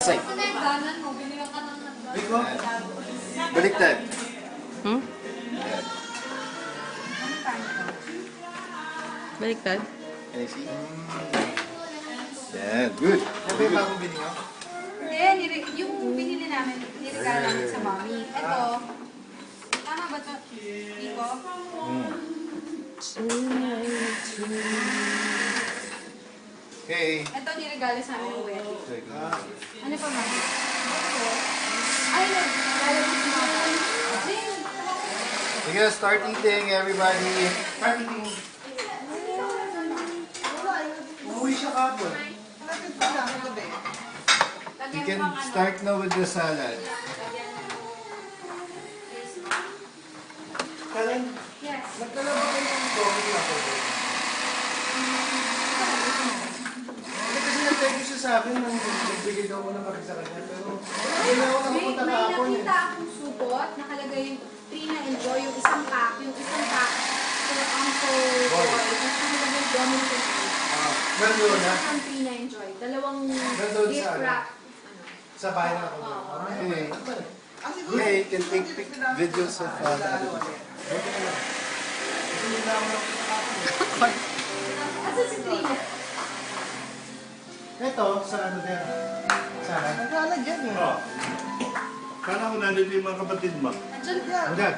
Say. Rico? Baliktad. Hmm? Baliktad? Can I see? Yeah, good. Ano ba yung bagong binili nyo? Hindi, yung binili namin, niregalo namin sa mommy. Ito, tama ba ito, Rico? Okay. Ito, niregalo sa amin ng wedding. Ano pa, mommy? Ay, nagregalo ko si mama. Jane! We're gonna start eating, everybody. Start eating. Umuwi siya kapon. You can start now with the salad. Karen, Yes. nagdala ba kayo ng coffee ako? Kasi nag-text siya sa akin nang nagbigay daw ko ng kape sa kanya. Pero hindi na ako nakapunta May kahapon eh. nakita akong supot, nakalagay yung Trina Enjoy, yung isang pack for Uncle Boy. Tapos nakalagay Dominic Nandun na, Isang Trina Enjoy. Dalawang Nandun gift sa ano? wrap. sa bahay na ako. Hey. Hey, you can take videos of the other people. Asan si Trina? Ito, sa ano din. Sana. Naglalagyan eh. Kala ko nandito yung mga kapatid mo. Andyan. Andyan.